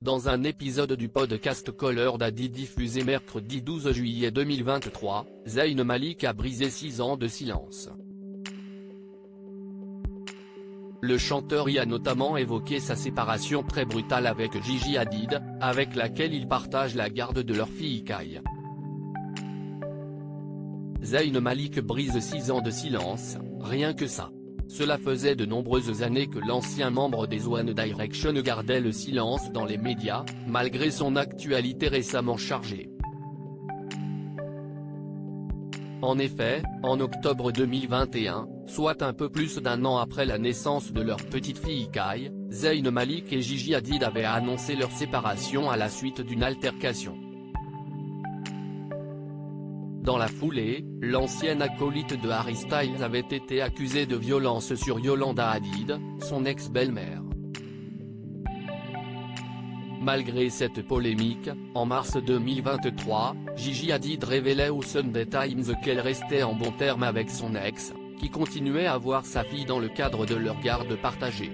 Dans un épisode du podcast Caller Daddy diffusé mercredi 12 juillet 2023, Zayn Malik a brisé 6 ans de silence. Le chanteur y a notamment évoqué sa séparation très brutale avec Gigi Hadid, avec laquelle il partage la garde de leur fille Kai. Zayn Malik brise 6 ans de silence, rien que ça. Cela faisait de nombreuses années que l'ancien membre des One Direction gardait le silence dans les médias, malgré son actualité récemment chargée. En effet, en octobre 2021, soit un peu plus d'un an après la naissance de leur petite fille Kai, Zayn Malik et Gigi Hadid avaient annoncé leur séparation à la suite d'une altercation. Dans la foulée, l'ancienne acolyte de Harry Styles avait été accusée de violence sur Yolanda Hadid, son ex-belle-mère. Malgré cette polémique, en mars 2023, Gigi Hadid révélait au Sunday Times qu'elle restait en bons termes avec son ex, qui continuait à voir sa fille dans le cadre de leur garde partagée.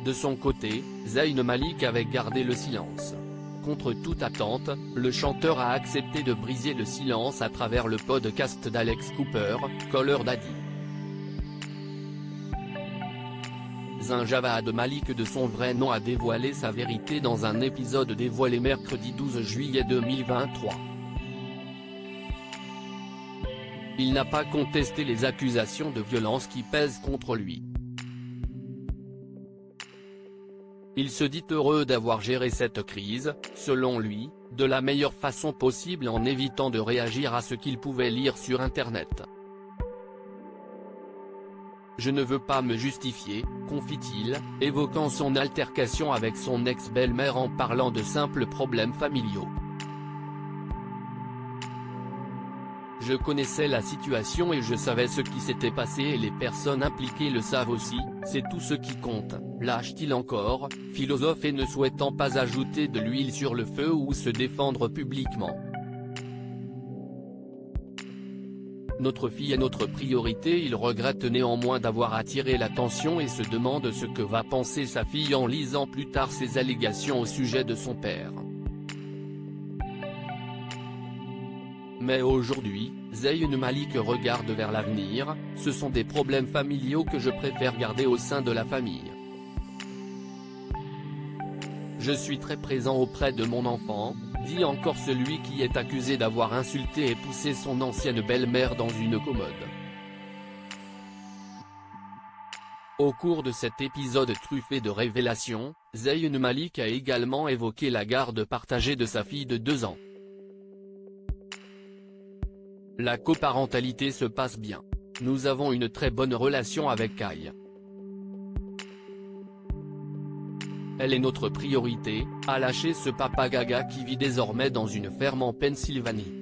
De son côté, Zayn Malik avait gardé le silence. Contre toute attente, le chanteur a accepté de briser le silence à travers le podcast d'Alex Cooper, Caller Daddy. Zayn Javad Malik de son vrai nom a dévoilé sa vérité dans un épisode dévoilé mercredi 12 juillet 2023. Il n'a pas contesté les accusations de violence qui pèsent contre lui. Il se dit heureux d'avoir géré cette crise, selon lui, de la meilleure façon possible en évitant de réagir à ce qu'il pouvait lire sur Internet. Je ne veux pas me justifier, confie-t-il, évoquant son altercation avec son ex-belle-mère en parlant de simples problèmes familiaux. Je connaissais la situation et je savais ce qui s'était passé et les personnes impliquées le savent aussi, c'est tout ce qui compte, lâche-t-il encore, philosophe et ne souhaitant pas ajouter de l'huile sur le feu ou se défendre publiquement. Notre fille est notre priorité. Il regrette néanmoins d'avoir attiré l'attention et se demande ce que va penser sa fille en lisant plus tard ses allégations au sujet de son père. Mais aujourd'hui, Zayn Malik regarde vers l'avenir, ce sont des problèmes familiaux que je préfère garder au sein de la famille. Je suis très présent auprès de mon enfant, dit encore celui qui est accusé d'avoir insulté et poussé son ancienne belle-mère dans une commode. Au cours de cet épisode truffé de révélations, Zayn Malik a également évoqué la garde partagée de sa fille de 2 ans. La coparentalité se passe bien. Nous avons une très bonne relation avec Kai. Elle est notre priorité, a lâché ce papa gaga qui vit désormais dans une ferme en Pennsylvanie.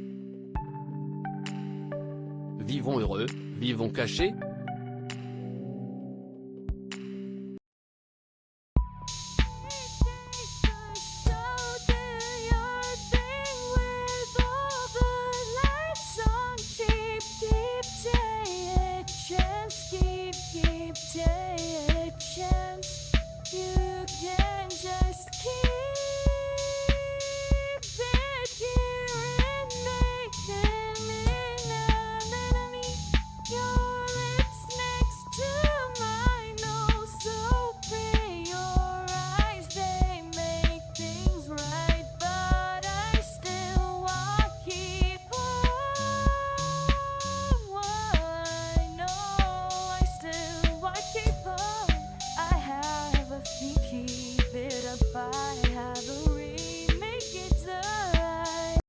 Vivons heureux, vivons cachés,